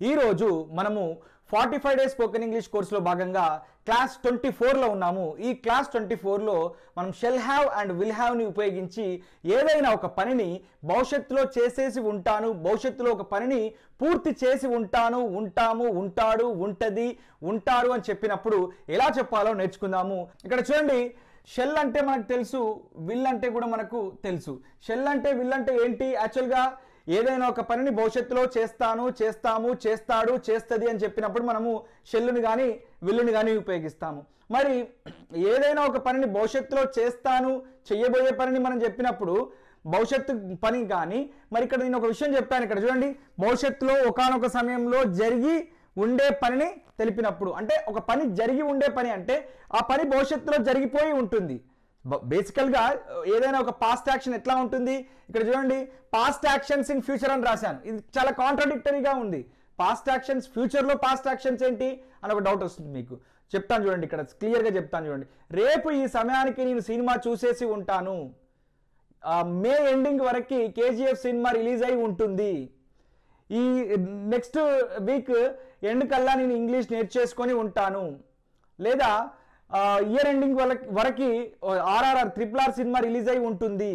ఈరోజు మనము 45 days spoken English కోర్సులో భాగంగా క్లాస్ 24లో ఉన్నాము. ఈ క్లాస్ 24లో మనం షెల్ హ్యావ్ అండ్ విల్ హ్యావ్ని ఉపయోగించి ఏదైనా ఒక పనిని భవిష్యత్తులో చేసేసి ఉంటాను, భవిష్యత్తులో ఒక పనిని పూర్తి చేసి ఉంటాను, ఉంటాము, ఉంటాడు, ఉంటది, ఉంటారు అని చెప్పినప్పుడు ఎలా చెప్పాలో నేర్చుకుందాము. ఇక్కడ చూడండి, షెల్ అంటే మనకు తెలుసు, విల్ అంటే కూడా మనకు తెలుసు. షెల్ అంటే విల్ అంటే ఏంటి? యాక్చువల్గా ఏదైనా ఒక పనిని భవిష్యత్తులో చేస్తాను, చేస్తాము, చేస్తాడు, చేస్తుంది అని చెప్పినప్పుడు మనము షెల్లుని కానీ విల్లుని కానీ ఉపయోగిస్తాము. మరి ఏదైనా ఒక పనిని భవిష్యత్తులో చేస్తాను, చెయ్యబోయే పనిని మనం చెప్పినప్పుడు భవిష్యత్తు పని కానీ, మరి ఇక్కడ నేను ఒక విషయం చెప్పాను. ఇక్కడ చూడండి, భవిష్యత్తులో ఒకానొక సమయంలో జరిగి ఉండే పనిని తెలిపినప్పుడు, అంటే ఒక పని జరిగి ఉండే పని అంటే ఆ పని భవిష్యత్తులో జరిగిపోయి ఉంటుంది. బేసికల్గా ఏదైనా ఒక పాస్ట్ యాక్షన్ ఎట్లా ఉంటుంది? ఇక్కడ చూడండి, పాస్ట్ యాక్షన్స్ ఇన్ ఫ్యూచర్ అని రాశాను. ఇది చాలా కాంట్రాడిక్టరీగా ఉంది. పాస్ట్ యాక్షన్స్ ఫ్యూచర్లో పాస్ట్ యాక్షన్స్ ఏంటి అని ఒక డౌట్ వస్తుంది మీకు. చెప్తాను చూడండి, ఇక్కడ క్లియర్గా చెప్తాను చూడండి. రేపు ఈ సమయానికి నేను సినిమా చూసేసి ఉంటాను. మే ఎండింగ్ వరకు కేజీఎఫ్ సినిమా రిలీజ్ అయి ఉంటుంది. ఈ నెక్స్ట్ వీక్ ఎండ్ కల్లా నేను ఇంగ్లీష్ నేర్చేసుకొని ఉంటాను. లేదా ఇయర్ ఎండింగ్ వరకు RRR RRR సినిమా రిలీజ్ అయి ఉంటుంది.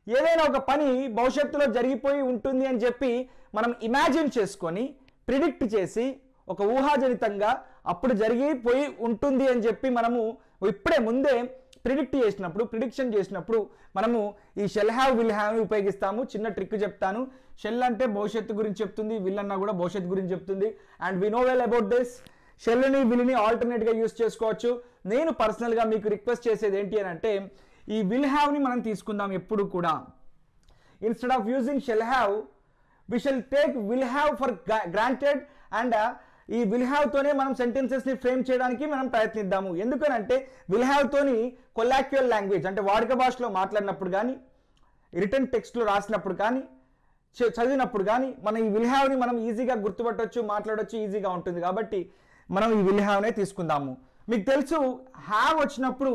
ఏదైనా ఒక పని భవిష్యత్తులో జరిగిపోయి ఉంటుంది అని చెప్పి మనం ఇమాజిన్ చేసుకొని ప్రిడిక్ట్ చేసి ఒక ఊహాజనితంగా అప్పుడు జరిగిపోయి ఉంటుంది అని చెప్పి మనము ఇప్పుడే ముందే ప్రిడిక్షన్ చేసినప్పుడు మనము ఈ షెల్ హ్యావ్ విల్ హ్యావ్ని ఉపయోగిస్తాము. చిన్న ట్రిక్ చెప్తాను. షెల్ అంటే భవిష్యత్తు గురించి చెప్తుంది, విల్ అన్నా కూడా భవిష్యత్తు గురించి చెప్తుంది. And we know well about this. షెల్ని విల్ని ఆల్టర్నేట్గా యూస్ చేసుకోవచ్చు. నేను పర్సనల్గా మీకు రిక్వెస్ట్ చేసేది ఏంటి అని అంటే, ఈ విల్ హ్యావ్ని మనం తీసుకుందాం ఎప్పుడు కూడా. Instead of using shall have, we shall take will have for granted. And ఈ విల్ హ్యావ్తోనే మనం సెంటెన్సెస్ని ఫ్రేమ్ చేయడానికి మనం ప్రయత్నిద్దాము. ఎందుకనంటే విల్ హ్యావ్తోని కొలాక్యువల్ లాంగ్వేజ్ అంటే వాడుక భాషలో మాట్లాడినప్పుడు కానీ, రిటర్న్ టెక్స్ట్లో రాసినప్పుడు కానీ, చదివినప్పుడు కానీ మనం ఈ విల్ హ్యావ్ని మనం ఈజీగా గుర్తుపట్టవచ్చు, మాట్లాడవచ్చు, ఈజీగా ఉంటుంది. కాబట్టి మనం ఈ విల్ హ్యావ్నే తీసుకుందాము. మీకు తెలుసు, హ్యావ్ వచ్చినప్పుడు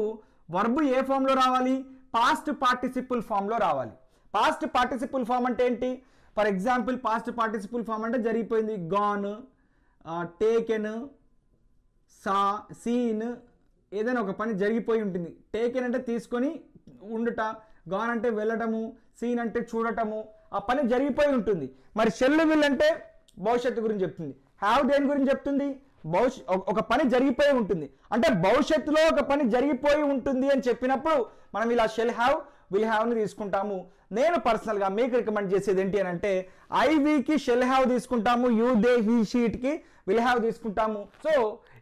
వర్బ్ ఏ ఫామ్లో రావాలి? పాస్ట్ పార్టిసిపుల్ ఫామ్లో రావాలి. పాస్ట్ పార్టిసిపుల్ ఫామ్ అంటే ఏంటి? For example, past participle form అంటే జరిగిపోయింది. గాన్, టేకెన్, సీన్, ఏదైనా ఒక పని జరిగిపోయి ఉంటుంది. టేకెన్ అంటే తీసుకొని ఉండుట, గాన్ అంటే వెళ్ళటము, సీన్ అంటే చూడటము, ఆ పని జరిగిపోయి ఉంటుంది. మరి షెల్ విల్ అంటే భవిష్యత్తు గురించి చెప్తుంది. హ్యావ్ దేని గురించి చెప్తుంది? ఒక పని జరిగిపోయి ఉంటుంది అంటే భవిష్యత్తులో ఒక పని జరిగిపోయి ఉంటుంది అని చెప్పినప్పుడు మనం ఇలా షెల్ హ్యావ్ విల్ హ్యావ్ని తీసుకుంటాము. నేను పర్సనల్గా మీకు రికమెండ్ చేసేది ఏంటి అని అంటే, ఐవీకి షెల్ హ్యావ్ తీసుకుంటాము, యూ దే హీ షీట్కి విల్ హ్యావ్ తీసుకుంటాము. సో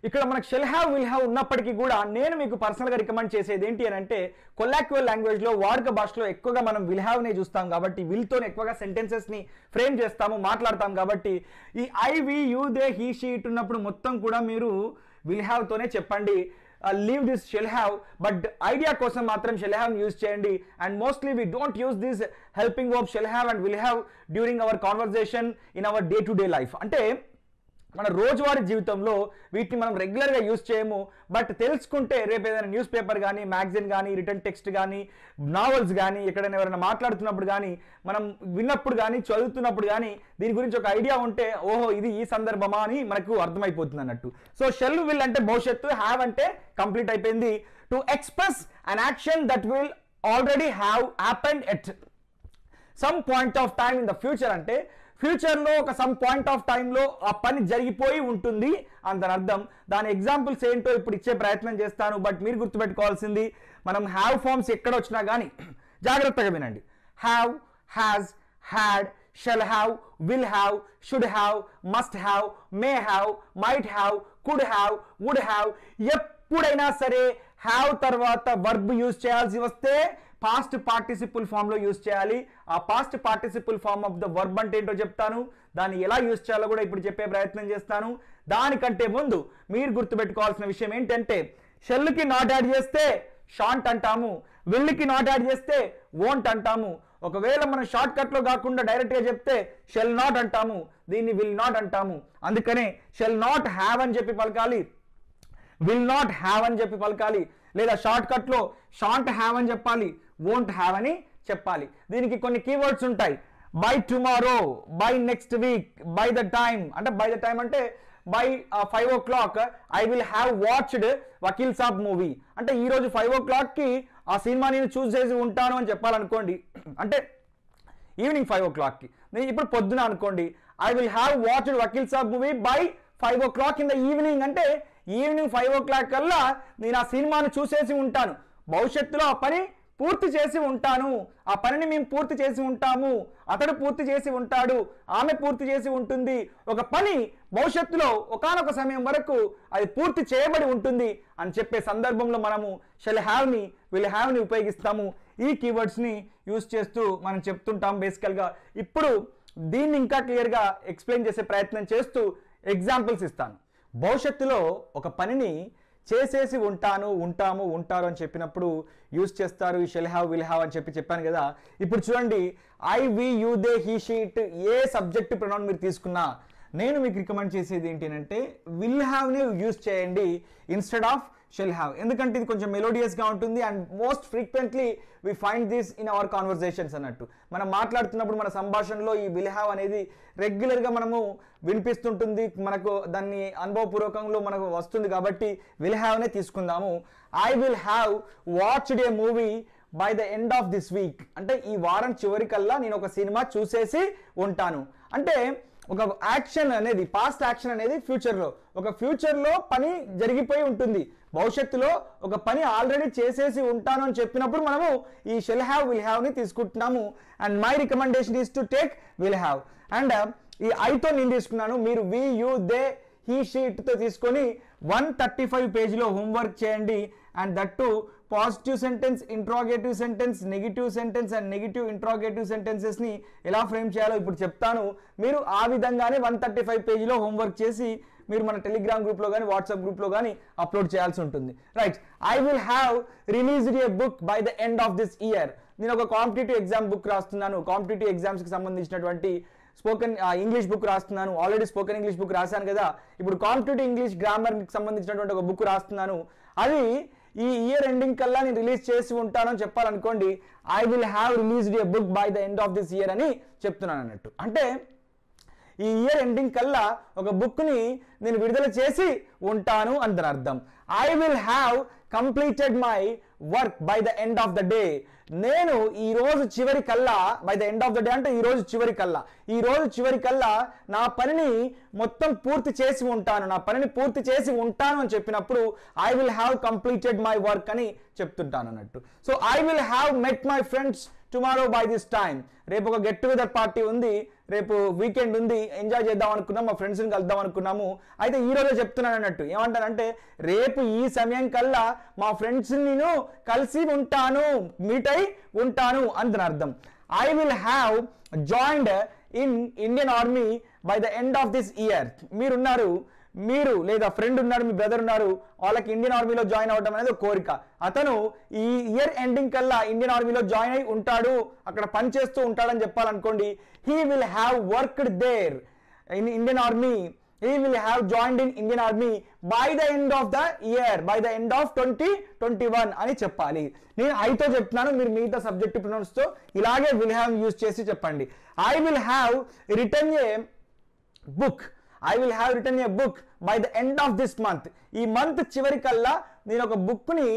ఇక్కడ మనకు షెల్ హ్యావ్ విల్ హ్యావ్ ఉన్నప్పటికీ కూడా నేను మీకు పర్సనల్గా రికమెండ్ చేసేది ఏంటి అని అంటే, కొలాక్యువల్ లాంగ్వేజ్లో వాడుక భాషలో ఎక్కువగా మనం విల్ హ్యావ్నే చూస్తాం కాబట్టి, విల్తోనే ఎక్కువగా సెంటెన్సెస్ని ఫ్రేమ్ చేస్తాము, మాట్లాడతాం కాబట్టి ఈ IV you they he sheet ఉన్నప్పుడు మొత్తం కూడా మీరు విల్ హ్యావ్తోనే చెప్పండి. Leave this shall have, but idea కోసం మాత్రం షెల్ హ్యావ్ యూజ్ చేయండి. And mostly we don't use this helping verb shall have and will have during hour conversation in our day to day life. అంటే మన రోజువారీ జీవితంలో వీటిని మనం రెగ్యులర్గా యూజ్ చేయము. బట్ తెలుసుకుంటే రేపు ఏదైనా న్యూస్ పేపర్ కానీ, మ్యాగజైన్ కానీ, రిటర్న్ టెక్స్ట్ కానీ, నావెల్స్ కానీ, ఎక్కడైనా ఎవరైనా మాట్లాడుతున్నప్పుడు కానీ, మనం విన్నప్పుడు కానీ, చదువుతున్నప్పుడు కానీ దీని గురించి ఒక ఐడియా ఉంటే, ఓహో ఇది ఈ సందర్భమా అని మనకు అర్థమైపోతుంది అన్నట్టు. సో షెల్ విల్ అంటే భవిష్యత్తు, హ్యావ్ అంటే కంప్లీట్ అయిపోయింది. To express an action that will already have happened at some point of time in the future అంటే ఫ్యూచర్లో ఒక సమ్ పాయింట్ ఆఫ్ టైంలో ఆ పని జరిగిపోయి ఉంటుంది అని దాని అర్థం. దాని ఎగ్జాంపుల్స్ ఏంటో ఇప్పుడు ఇచ్చే ప్రయత్నం చేస్తాను. బట్ మీరు గుర్తుపెట్టుకోవాల్సింది, మనం హ్యావ్ ఫార్మ్స్ ఎక్కడ వచ్చినా కానీ జాగ్రత్తగా వినండి. Have, has, had, shall have, will have, should have, must have, may have, might have, could have, would have, ఎప్పుడైనా సరే హ్యావ్ తర్వాత వర్బ్ యూజ్ చేయాల్సి వస్తే పాస్ట్ పార్టిసిపుల్ ఫామ్లో యూజ్ చేయాలి. ఆ past participle form of the verb అంటే ఏంటో చెప్తాను, దాన్ని ఎలా యూజ్ చేయాలో కూడా ఇప్పుడు చెప్పే ప్రయత్నం చేస్తాను. దానికంటే ముందు మీరు గుర్తుపెట్టుకోవాల్సిన విషయం ఏంటంటే, షెల్కి నాట్ యాడ్ చేస్తే షాంట్ అంటాము, విల్కి నాట్ యాడ్ చేస్తే వోంట్ అంటాము. ఒకవేళ మనం షార్ట్ కట్లో కాకుండా డైరెక్ట్గా చెప్తే షెల్ నాట్ అంటాము, దీన్ని విల్ నాట్ అంటాము. అందుకనే షెల్ నాట్ హ్యావ్ అని చెప్పి పలకాలి, విల్ నాట్ హ్యావ్ అని చెప్పి పలకాలి. లేదా షార్ట్ కట్లో షాంట్ హ్యావ్ అని చెప్పాలి, వోంట్ హ్యావ్ అని చెప్పాలి. దీనికి కొన్ని కీవర్డ్స్ ఉంటాయి. By tomorrow, by next week, by the time అంటే బై ద టైమ్ అంటే by 5 o'clock I will have watched Vakeel Saab movie అంటే ఈరోజు 5 o'clockకి ఆ సినిమా నేను చూస్ చేసి ఉంటాను అని చెప్పాలనుకోండి, అంటే ఈవినింగ్ 5 o'clockకి. నేను ఇప్పుడు పొద్దున అనుకోండి, I will have watched Vakeel Saab movie by 5 o'clock in the evening అంటే ఈవినింగ్ 5 o'clock కల్లా నేను ఆ సినిమాను చూసేసి ఉంటాను. భవిష్యత్తులో ఆ పని పూర్తి చేసి ఉంటాను, ఆ పనిని మేము పూర్తి చేసి ఉంటాము, అతడు పూర్తి చేసి ఉంటాడు, ఆమె పూర్తి చేసి ఉంటుంది. ఒక పని భవిష్యత్తులో ఒకానొక సమయం వరకు అది పూర్తి చేయబడి ఉంటుంది అని చెప్పే సందర్భంలో మనము షెల్ హ్యావ్ని విల్ హ్యావ్ని ఉపయోగిస్తాము. ఈ కీవర్డ్స్ని యూజ్ చేస్తూ మనం చెప్తుంటాం బేసికల్గా. ఇప్పుడు దీన్ని ఇంకా క్లియర్గా ఎక్స్ప్లెయిన్ చేసే ప్రయత్నం చేస్తూ ఎగ్జాంపుల్స్ ఇస్తాను. భవిష్యత్తులో ఒక పనిని చేసేసి ఉంటాను, ఉంటాము, ఉంటారు అని చెప్పినప్పుడు యూజ్ చేస్తారు ఈ షెల్ హ్యావ్ విల్ హ్యావ్ అని చెప్పాను కదా. ఇప్పుడు చూడండి, I we you they he she it a subject pronoun మీరు తీసుకున్నా నేను మీకు రికమెండ్ చేసేది ఏంటి అంటే విల్ హ్యావ్ని యూజ్ చేయండి ఇన్స్టెడ్ ఆఫ్ షెల్ హ్యావ్. ఎందుకంటే ఇది కొంచెం మెలోడియస్గా ఉంటుంది and most frequently we find this in our conversations అన్నట్టు. మనం మాట్లాడుతున్నప్పుడు మన సంభాషణలో ఈ విల్ హ్యావ్ అనేది రెగ్యులర్గా మనము వినిపిస్తుంటుంది, మనకు దాన్ని అనుభవపూర్వకంలో మనకు వస్తుంది కాబట్టి విల్ హ్యావ్నే తీసుకుందాము. I will have watched a movie by the end of this week అంటే ఈ వారం చివరికల్లా నేను ఒక సినిమా చూసేసి ఉంటాను. అంటే ఒక యాక్షన్ అనేది పాస్ట్ యాక్షన్ అనేది ఫ్యూచర్లో పని జరిగిపోయి ఉంటుంది, భవిష్యత్తులో ఒక పని ఆల్రెడీ చేసేసి ఉంటాను అని చెప్పినప్పుడు మనము ఈ షెల్ హ్యావ్ విల్ హ్యావ్ని తీసుకుంటున్నాము. And my recommendation is to take will have. And ఈ ఐతో నేను తీసుకున్నాను, మీరు వి యూ దే హీ షీట్తో తీసుకొని 135 పేజీలో హోంవర్క్ చేయండి. And that to positive sentence, interrogative sentence, negative sentence and negative interrogative సెంటెన్సెస్ని ఎలా ఫ్రేమ్ చేయాలో ఇప్పుడు చెప్తాను. మీరు ఆ విధంగానే 135 పేజీలో హోంవర్క్ చేసి మీరు మన టెలిగ్రామ్ గ్రూప్లో కానీ వాట్సాప్ గ్రూప్లో కానీ అప్లోడ్ చేయాల్సి ఉంటుంది. Right, I will have released a book by the end of this year. నేను ఒక కాంపిటేటివ్ ఎగ్జామ్ బుక్ రాస్తున్నాను, కాంపిటేటివ్ ఎగ్జామ్స్కి సంబంధించినటువంటి స్పోకెన్ ఇంగ్లీష్ బుక్ రాస్తున్నాను. ఆల్రెడీ స్పోకెన్ ఇంగ్లీష్ బుక్ రాశాను కదా, ఇప్పుడు కాంపిటేటివ్ ఇంగ్లీష్ గ్రామర్కి సంబంధించినటువంటి ఒక బుక్ రాస్తున్నాను. అది ఈ ఇయర్ ఎండింగ్ కల్లా నేను రిలీజ్ చేసి ఉంటానని చెప్పాలనుకోండి, I will have released a book by the end of this year అని చెప్తున్నాను అన్నట్టు. అంటే ఈ ఇయర్ ఎండింగ్ కల్లా ఒక బుక్ని నేను విడుదల చేసి ఉంటాను అని దాని అర్థం. I will have completed my work by the end of the day. నేను ఈ రోజు చివరి కల్లా, by the end of the day అంటే ఈ రోజు చివరి కల్లా నా పనిని మొత్తం పూర్తి చేసి ఉంటాను, నా పనిని పూర్తి చేసి ఉంటాను అని చెప్పినప్పుడు I will have completed my work అని చెప్తుంటాను అన్నట్టు. So I will have met my friends tomorrow by this time. రేపు ఒక గెట్ టుగెదర్ పార్టీ ఉంది, రేపు వీకెండ్ ఉంది, ఎంజాయ్ చేద్దాం అనుకున్నాం, మా ఫ్రెండ్స్ని కలుద్దాం అనుకున్నాము. అయితే ఈ రోజే చెప్తున్నాను అన్నట్టు. ఏమంటానంటే రేపు ఈ సమయం కల్లా మా ఫ్రెండ్స్ని నేను కలిసి ఉంటాను, మీట్ అయి ఉంటాను అని దాని అర్థం. I will have joined in Indian army by the end of this year. మీరు లేదా ఫ్రెండ్ ఉన్నారు, మీ బ్రదర్ ఉన్నారు, వాళ్ళకి ఇండియన్ ఆర్మీలో జాయిన్ అవ్వడం అనేది ఒక కోరిక. అతను ఈ ఇయర్ ఎండింగ్ కల్లా ఇండియన్ ఆర్మీలో జాయిన్ అయి ఉంటాడు, అక్కడ పని చేస్తూ ఉంటాడని చెప్పాలనుకోండి, he will have worked there in Indian army, he will have joined in Indian Army by the end of the year, by the end of 2021 అని చెప్పాలి. నేను ఐతో చెప్తున్నాను, మీరు మిగతా సబ్జెక్ట్ ప్రొనౌన్స్ తో ఇలాగే విల్ హ్యావ్ యూజ్ చేసి చెప్పండి. I will have return A book, I will have return A book by the end of this month. ఈ మంత్ చివరికల్లా నేను ఒక బుక్ని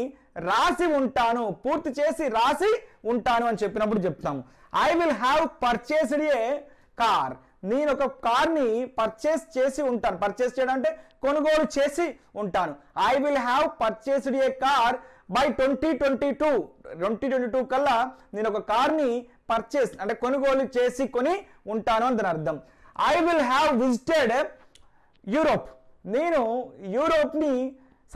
రాసి ఉంటాను, పూర్తి చేసి రాసి ఉంటాను అని చెప్పినప్పుడు చెప్తాము. I will have purchased A car. నేను ఒక కార్ని పర్చేస్ చేసి ఉంటాను. పర్చేస్ చేయడం అంటే కొనుగోలు చేసి ఉంటాను. I will have purchased A car by 2022 కల్లా నేను ఒక కార్ని పర్చేస్ అంటే కొనుగోలు చేసి కొని ఉంటాను అని దాని అర్థం. I will have visited Europe. నేను యూరోప్ని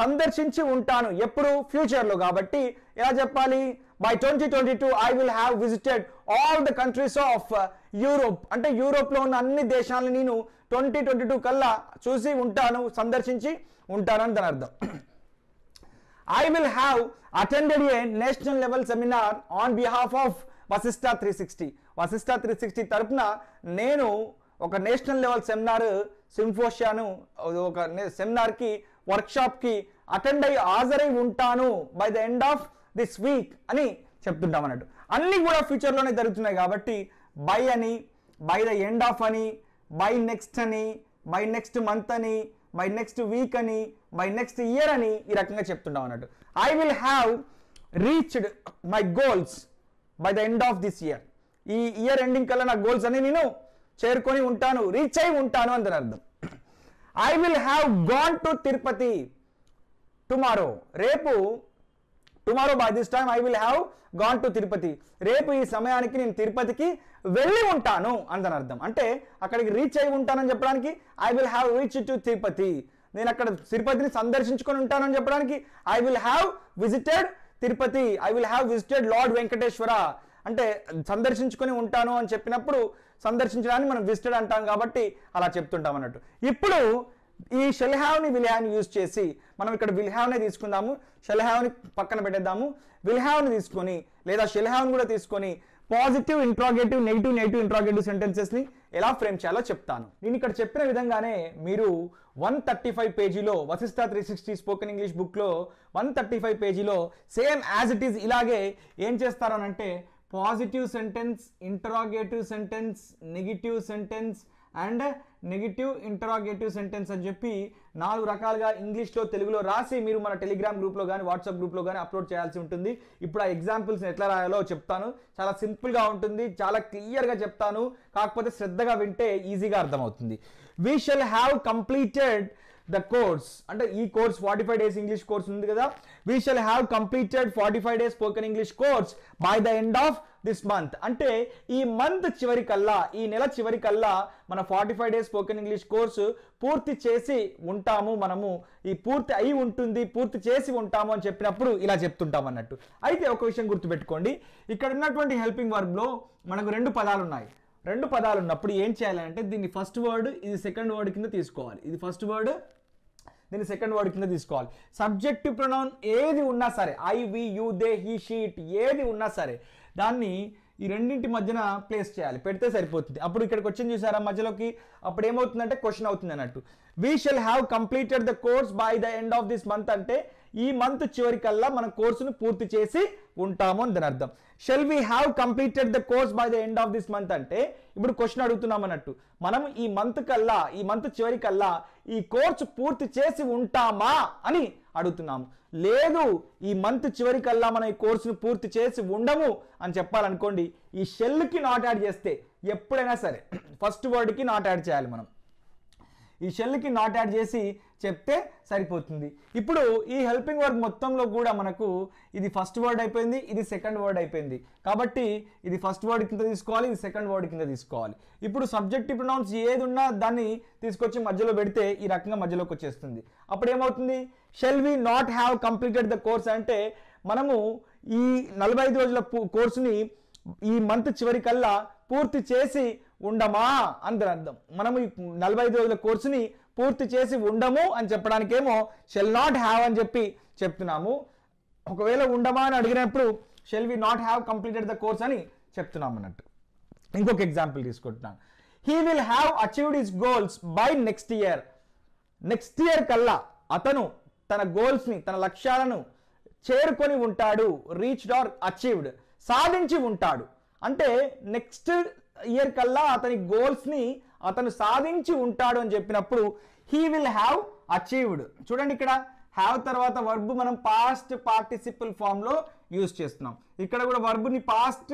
సందర్శించి ఉంటాను. ఎప్పుడు? ఫ్యూచర్లో. కాబట్టి ఎలా చెప్పాలి? By 2022 I will have visited all the countries of Europe. అంటే యూరోప్లో ఉన్న అన్ని దేశాలను నేను 2022 కల్లా చూసి ఉంటాను, సందర్శించి ఉంటాను అని దాని అర్థం. I will have attended a national level seminar on behalf of Vashishta 360. Vashishta 360 తరపున నేను ఒక నేషనల్ లెవెల్ సెమినార్, సింఫోషియాను, ఒక సెమినార్కి, వర్క్షాప్కి అటెండ్ అయ్యి హాజరై ఉంటాను by the end of this week అని చెప్తుంటాం అన్నట్టు. అన్నీ కూడా ఫ్యూచర్లోనే జరుగుతున్నాయి కాబట్టి బై అని, బై ద ఎండ్ ఆఫ్ అని, బై నెక్స్ట్ అని, బై నెక్స్ట్ మంత్ అని, బై నెక్స్ట్ వీక్ అని, బై నెక్స్ట్ ఇయర్ అని ఈ రకంగా చెప్తుంటాం అన్నట్టు. I will have reached my goals by the end of this year. ఈ ఇయర్ ఎండింగ్ కల్లా నా గోల్స్ అని నేను చేరుకొని ఉంటాను, రీచ్ అయి ఉంటాను అని అర్థం. I will have gone to Tirupati tomorrow. రేపు tomorrow by this time I will have gone to Tirupati. రేపు ఈ సమయానికి నేను తిరుపతికి వెళ్ళి ఉంటాను అని అర్థం. అంటే అక్కడికి రీచ్ అయి ఉంటానని చెప్పడానికి I will have reach to Tirupati. నేను అక్కడ తిరుపతిని సందర్శించుకొని ఉంటానని చెప్పడానికి I will have visited Tirupati, I will have visited lord Venkateswara. అంటే సందర్శించుకొని ఉంటాను అని చెప్పినప్పుడు సందర్శించడాన్ని మనం విజిటెడ్ అంటాం కాబట్టి అలా చెప్తుంటాం అన్నట్టు. ఇప్పుడు ఈ షెల్ హ్యావ్ని విల్ హ్యావ్ని యూజ్ చేసి మనం ఇక్కడ విల్ హ్యావ్నే తీసుకుందాము, షెల్ హ్యావ్ని పక్కన పెట్టేద్దాము. విల్ హ్యావ్ని తీసుకొని లేదా షెల్ హ్యావ్ని కూడా తీసుకొని పాజిటివ్ ఇంట్రాగేటివ్, నెగిటివ్ ఇంట్రాగేటివ్ సెంటెన్సెస్ని ఎలా ఫ్రేమ్ చేయాలో చెప్తాను. నేను ఇక్కడ చెప్పిన విధంగానే మీరు 135 పేజీలో వశిష్ఠ 360 స్పోకెన్ ఇంగ్లీష్ బుక్లో 135 పేజీలో సేమ్ యాజ్ ఇట్ ఈజ్ ఇలాగే ఏం చేస్తారు అంటే positive sentence, interrogative sentence, negative sentence and negative interrogative sentence అని చెప్పి 4 రకాలుగా ఇంగ్లీష్లో తెలుగులో రాసి మీరు మన టెలిగ్రామ్ గ్రూప్లో కానీ వాట్సాప్ గ్రూప్లో కానీ అప్లోడ్ చేయాల్సి ఉంటుంది. ఇప్పుడు ఆ ఎగ్జాంపుల్స్ని ఎట్లా రాయాలో చెప్తాను. చాలా సింపుల్గా ఉంటుంది, చాలా క్లియర్గా చెప్తాను. కాకపోతే శ్రద్ధగా వింటే ఈజీగా అర్థమవుతుంది. We shall have completed the course. అంటే ఈ కోర్స్ 45 డేస్ ఇంగ్లీష్ కోర్స్ ఉంది కదా. We shall have completed 45 days spoken English course by the end of this month. అంటే ఈ మంత్ చివరికల్లా, ఈ నెల చివరికల్లా మన 45 డేస్ స్పోకెన్ ఇంగ్లీష్ కోర్సు పూర్తి చేసి ఉంటాము. మనము ఈ పూర్తి అయి ఉంటుంది, పూర్తి చేసి ఉంటాము అని చెప్పినప్పుడు ఇలా చెప్తుంటాం అన్నట్టు. అయితే ఒక విషయం గుర్తుపెట్టుకోండి, ఇక్కడ ఉన్నటువంటి హెల్పింగ్ వర్బ్లో మనకు 2 పదాలు ఉన్నాయి. 2 పదాలు ఉన్నప్పుడు ఏం చేయాలంటే దీన్ని ఫస్ట్ వర్డ్, ఇది సెకండ్ వర్డ్ కింద తీసుకోవాలి. ఇది ఫస్ట్ వర్డ్, దీన్ని సెకండ్ వర్డ్ కింద తీసుకోవాలి. సబ్జెక్టివ్ ప్రొనౌన్ ఏది ఉన్నా సరే, I, we, you, they, he, she, it ఏది ఉన్నా సరే దాన్ని ఈ రెండింటి మధ్యన ప్లేస్ చేయాలి, పెడితే సరిపోతుంది. అప్పుడు ఇక్కడికి వచ్చింది చూసారా మధ్యలోకి, అప్పుడు ఏమవుతుందంటే క్వశ్చన్ అవుతుంది అన్నట్టు. We shall have completed the course by the end of this month అంటే ఈ మంత్ చివరికల్లా మన కోర్సును పూర్తి చేసి ఉంటాము అని దాని అర్థం. Shell we have completed the course by the end of this month అంటే ఇప్పుడు క్వశ్చన్ అడుగుతున్నాం అన్నట్టు. మనం ఈ మంత్ కల్లా, ఈ మంత్ చివరికల్లా ఈ కోర్సు పూర్తి చేసి ఉంటామా అని అడుగుతున్నాము. లేదు, ఈ మంత్ చివరికల్లా మనం ఈ కోర్సును పూర్తి చేసి ఉండము అని చెప్పాలనుకోండి, ఈ షెల్కి నాట్ యాడ్ చేస్తే ఎప్పుడైనా సరే ఫస్ట్ వర్డ్కి నాట్ యాడ్ చేయాలి. మనం ఈ షెల్కి నాట్ యాడ్ చేసి చెప్తే సరిపోతుంది. ఇప్పుడు ఈ హెల్పింగ్ వర్డ్ మొత్తంలో కూడా మనకు ఇది ఫస్ట్ వర్డ్ అయిపోయింది, ఇది సెకండ్ వర్డ్ అయిపోయింది. కాబట్టి ఇది ఫస్ట్ వర్డ్ కింద తీసుకోవాలి, ఇది సెకండ్ వర్డ్ కింద తీసుకోవాలి. ఇప్పుడు సబ్జెక్టివ్ ప్రొనౌన్స్ ఏది ఉన్నా దాన్ని తీసుకొచ్చి మధ్యలో పెడితే ఈ రకంగా మధ్యలోకి వచ్చేస్తుంది. అప్పుడు ఏమవుతుంది, shall we not have completed the course అంటే మనము ఈ 45 రోజుల కోర్సుని ఈ మంత్ చివరికల్లా పూర్తి చేసి ఉండమా అని అర్థం. మనము ఈ 45 రోజుల కోర్సుని పూర్తి చేసి ఉండము అని చెప్పడానికేమో షెల్ నాట్ హ్యావ్ అని చెప్పి చెప్తున్నాము. ఒకవేళ ఉండమా అని అడిగినప్పుడు shall we not have completed the course అని చెప్తున్నాం అన్నట్టు. ఇంకొక ఎగ్జాంపుల్ తీసుకుంటున్నాను. He will have achieved his goals by next year. Next year కల్లా అతను తన గోల్స్ని, తన లక్ష్యాలను చేరుకొని ఉంటాడు. రీచ్డ్ ఆర్ అచీవ్డ్, సాధించి ఉంటాడు. అంటే నెక్స్ట్ ఇయర్ కల్లా అతని గోల్స్ని అతను సాధించి ఉంటాడు అని చెప్పినప్పుడు హీ విల్ హ్యావ్ అచీవ్డ్. చూడండి ఇక్కడ హ్యావ్ తర్వాత వర్బ్ మనం పాస్ట్ పార్టిసిపుల్ ఫామ్లో యూజ్ చేస్తున్నాం. ఇక్కడ కూడా వర్బ్ని పాస్ట్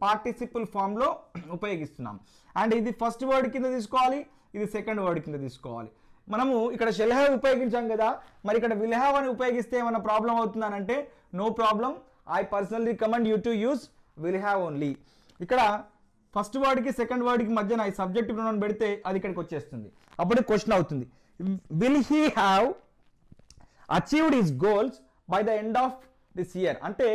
పార్టిసిపుల్ ఫామ్లో ఉపయోగిస్తున్నాం. అండ్ ఇది ఫస్ట్ వర్డ్ కింద తీసుకోవాలి, ఇది సెకండ్ వర్డ్ కింద తీసుకోవాలి. మనము ఇక్కడ షెల్ హ్యావ్ ఉపయోగించాం కదా, మరి ఇక్కడ విల్ హ్యావ్ అని ఉపయోగిస్తే ఏమైనా ప్రాబ్లం అవుతుందనంటే no problem. I personally recommend you to use will have only. ఇక్కడ ఫస్ట్ వర్డ్కి సెకండ్ వర్డ్కి మధ్యన ఈ సబ్జెక్టివ్ ప్రొనౌన్ పెడితే అది ఇక్కడికి వచ్చేస్తుంది. అప్పుడు క్వశ్చన్ అవుతుంది, will he have achieved his goals by the end of this year అంటే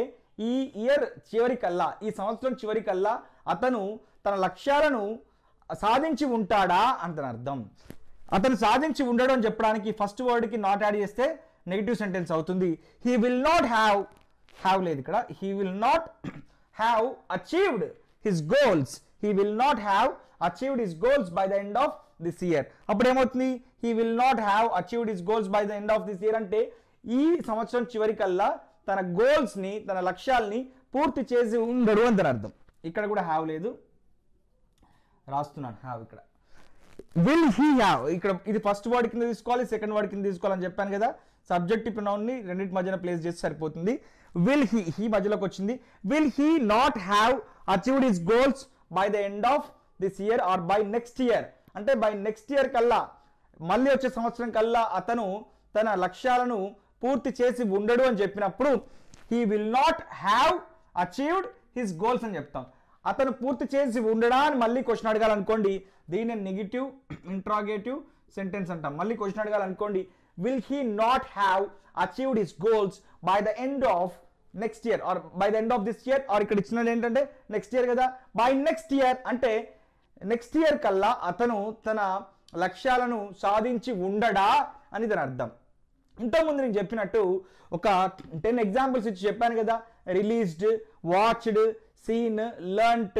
ఈ ఇయర్ చివరికల్లా, ఈ సంవత్సరం చివరికల్లా అతను తన లక్ష్యాలను సాధించి ఉంటాడా అంత అర్థం. అతను సాధించి ఉండడం అని చెప్పడానికి ఫస్ట్ వర్డ్కి నాట్ యాడ్ చేస్తే నెగిటివ్ సెంటెన్స్ అవుతుంది. హీ విల్ నాట్ హ్యావ్ లేదు ఇక్కడ, he will not have achieved his goals. He will not have achieved his goals by the end of this year. అప్పుడు ఏమవుతుంది, he will not have achieved his goals by the end of this year అంటే ఈ సంవత్సరం చివరికల్లా తన గోల్స్ని, తన లక్ష్యాల్ని పూర్తి చేసి ఉండరు అని అర్థం. ఇక్కడ కూడా హ్యావ్ లేదు, రాస్తున్నాను హ్యావ్ ఇక్కడ. విల్ హీ హ్యావ్ ఇక్కడ ఇది ఫస్ట్ వర్డ్ కింద తీసుకోవాలి, సెకండ్ వర్డ్ కింద తీసుకోవాలని చెప్పాను కదా. సబ్జెక్టివ్ ప్రొనౌన్ని రెండింటి మధ్యన ప్లేస్ చేసి సరిపోతుంది. విల్ హీ మధ్యలోకి వచ్చింది. Will he not have achieved his goals by the end of this year or by next year, అంటే బై నెక్స్ట్ ఇయర్ కల్లా, మళ్ళీ వచ్చే సంవత్సరం కల్లా అతను తన లక్ష్యాలను పూర్తి చేసి ఉండడు అని చెప్పినప్పుడు he will not have achieved his goals అని చెప్తాం. అతను పూర్తి చేసి ఉండడా అని మళ్ళీ క్వశ్చన్ అడగాలనుకోండి, దీన్ని నెగిటివ్ ఇంట్రాగేటివ్ సెంటెన్స్ అంటాం. మళ్ళీ క్వశ్చన్ అడగాలనుకోండి, will he not have achieved his goals by the end of next year or by the end of this year, or ఇక్కడ ఇచ్చినది ఏంటంటే నెక్స్ట్ ఇయర్ కదా, బై నెక్స్ట్ ఇయర్ అంటే next year కల్లా అతను తన లక్ష్యాలను సాధించి ఉండడా అని దాని అర్థం. ఇంతకుముందు నేను చెప్పినట్టు ఒక 10 ఎగ్జాంపుల్స్ ఇచ్చి చెప్పాను కదా, released, watched, seen, learnt,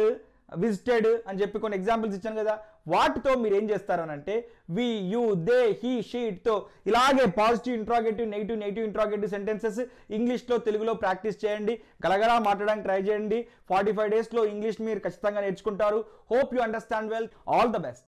visited అని చెప్పి కొన్ని ఎగ్జాంపుల్స్ ఇచ్చాను కదా. వాటితో మీరు ఏం చేస్తారు అని అంటే వి, యూ, దే, హీ, షీట్తో ఇలాగే positive interrogative, negative interrogative sentences ఇంగ్లీష్లో తెలుగులో ప్రాక్టీస్ చేయండి. గలగలా మాట్లాడడానికి ట్రై చేయండి. 45 డేస్లో ఇంగ్లీష్ మీరు ఖచ్చితంగా నేర్చుకుంటారు. Hope you understand well. All the best.